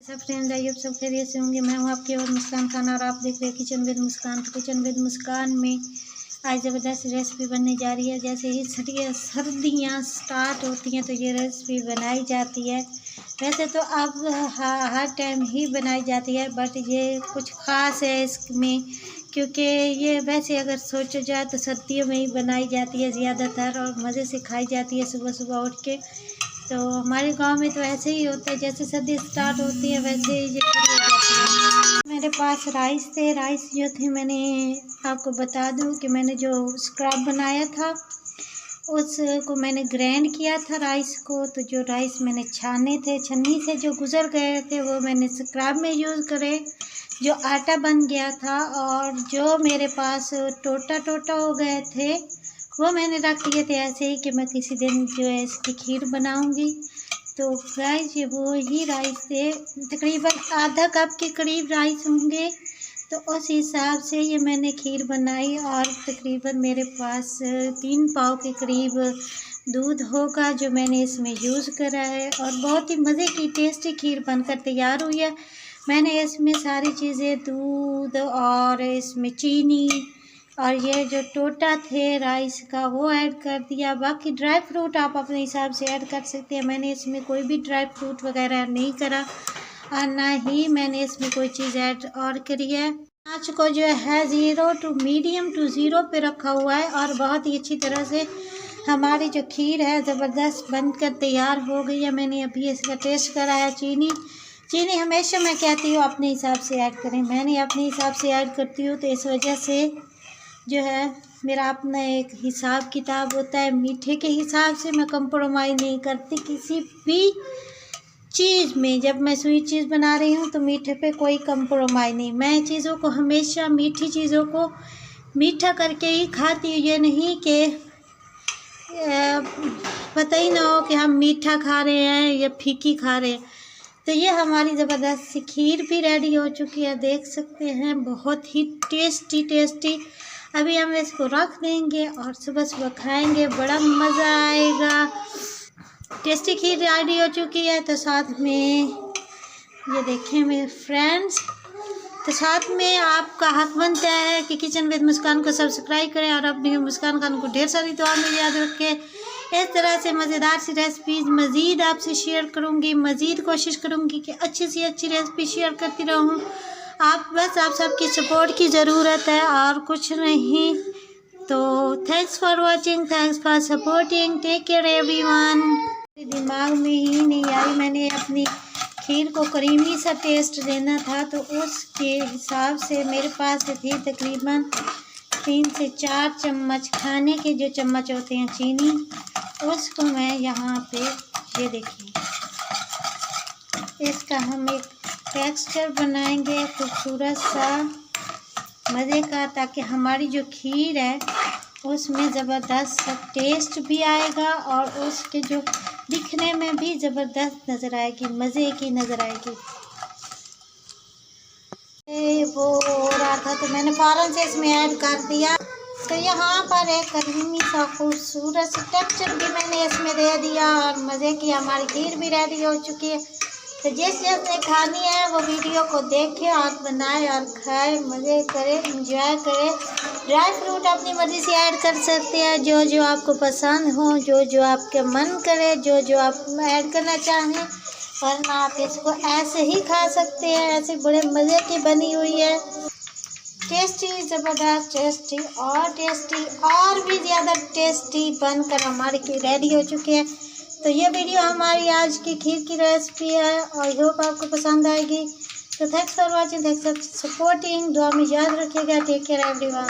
सब फ्रेंड्स, आइए सब खैरियत से होंगे। मैं हूँ आपकी और मुस्कान खान और आप देख रहे हैं किचन विद मुस्कान। तो किचन विद मुस्कान में आज ज़बरदस्त रेसिपी बनने जा रही है। जैसे ही सर्दियाँ स्टार्ट होती हैं तो ये रेसिपी बनाई जाती है। वैसे तो अब हर टाइम ही बनाई जाती है, बट ये कुछ ख़ास है इसमें, क्योंकि ये वैसे अगर सोचा जाए तो सर्दियों में ही बनाई जाती है ज़्यादातर और मज़े से खाई जाती है सुबह सुबह उठ के। तो हमारे गांव में तो ऐसे ही होता है, जैसे सर्दी स्टार्ट होती है वैसे ही ये शुरू हो जाती है। मेरे पास राइस थे, राइस जो थे मैंने आपको बता दूं कि मैंने जो स्क्रब बनाया था उसको मैंने ग्राइंड किया था राइस को। तो जो राइस मैंने छाने थे, छन्नी से जो गुजर गए थे वो मैंने स्क्रब में यूज़ करे, जो आटा बन गया था। और जो मेरे पास टोटा टोटा हो गए थे वो मैंने रख दिए थे ऐसे ही कि मैं किसी दिन जो है इसकी खीर बनाऊंगी। तो गाइस ये वो ही राइस थे, तकरीबन आधा कप के करीब राइस होंगे। तो उस हिसाब से ये मैंने खीर बनाई और तकरीबन मेरे पास 3 पाव के करीब दूध होगा जो मैंने इसमें यूज़ करा है। और बहुत ही मज़े की टेस्टी खीर बनकर तैयार हुई है। मैंने इसमें सारी चीज़ें, दूध और इसमें चीनी और ये जो टोटा थे राइस का वो ऐड कर दिया। बाकी ड्राई फ्रूट आप अपने हिसाब से ऐड कर सकते हैं। मैंने इसमें कोई भी ड्राई फ्रूट वगैरह नहीं करा और ना ही मैंने इसमें कोई चीज़ ऐड और करी है। आँच को जो है 0 टू मीडियम टू 0 पे रखा हुआ है और बहुत ही अच्छी तरह से हमारी जो खीर है ज़बरदस्त बनकर तैयार हो गई है। मैंने अभी इसका टेस्ट करा है। चीनी हमेशा मैं कहती हूँ अपने हिसाब से ऐड करें, मैंने अपने हिसाब से ऐड करती हूँ। तो इस वजह से जो है मेरा अपना एक हिसाब किताब होता है। मीठे के हिसाब से मैं कंप्रोमाइज़ नहीं करती किसी भी चीज़ में। जब मैं स्वीट चीज़ बना रही हूँ तो मीठे पे कोई कंप्रोमाइज़ नहीं। मैं चीज़ों को हमेशा, मीठी चीज़ों को मीठा करके ही खाती हूँ। ये नहीं कि पता ही ना हो कि हम मीठा खा रहे हैं या फीकी खा रहे हैं। तो ये हमारी ज़बरदस्त सी खीर भी रेडी हो चुकी है, देख सकते हैं, बहुत ही टेस्टी। अभी हम इसको रख देंगे और सुबह सुबह खाएंगे, बड़ा मज़ा आएगा। टेस्टी खीर रेडी हो चुकी है। तो साथ में ये देखें मेरे फ्रेंड्स, तो साथ में आपका हक बनता है कि किचन विद मुस्कान को सब्सक्राइब करें और अपनी मुस्कान खान को ढेर सारी दुआ में याद रखें। इस तरह से मज़ेदार सी रेसिपीज़ मज़ीद आपसे शेयर करूँगी, मज़ीद कोशिश करूँगी कि अच्छी सी अच्छी रेसिपी शेयर करती रहूँ। आप सबकी सपोर्ट की ज़रूरत है और कुछ नहीं। तो thanks for watching, thanks for supporting, take care everyone. दिमाग में ही नहीं आई, मैंने अपनी खीर को क्रीमी सा टेस्ट देना था तो उसके हिसाब से मेरे पास थी तकरीबन 3 से 4 चम्मच खाने के जो चम्मच होते हैं चीनी, उसको मैं यहाँ पे, ये देखिए, इसका हम एक टेक्सचर बनाएंगे खूबसूरत सा मज़े का, ताकि हमारी जो खीर है उसमें ज़बरदस्त सा टेस्ट भी आएगा और उसके जो दिखने में भी ज़बरदस्त नज़र आएगी, मज़े की नज़र आएगी। वो हो रहा था तो मैंने फ़ौरन से इसमें ऐड कर दिया। तो यहाँ पर एक क्रीमी सा खूबसूरत सा टेक्सचर भी मैंने इसमें दे दिया और मज़े की हमारी खीर भी रेडी हो चुकी है। तो जिसने खानी है वो वीडियो को देखे और बनाए और खाए, मज़े करे, इंजॉय करे। ड्राई फ्रूट अपनी मर्ज़ी से ऐड कर सकते हैं, जो जो आपको पसंद हो, जो जो आपके मन करे, जो जो आप ऐड करना चाहें, वरना आप इसको ऐसे ही खा सकते हैं। ऐसे बड़े मज़े की बनी हुई है, टेस्टी, ज़बरदस्त टेस्टी और भी ज़्यादा टेस्टी बनकर हमारी खीर रेडी हो चुकी है। तो ये वीडियो हमारी आज की खीर की रेसिपी है और आई होप आपको पसंद आएगी। तो thanks for watching, thanks for supporting, दुआ में याद रखिएगा। Take care everyone.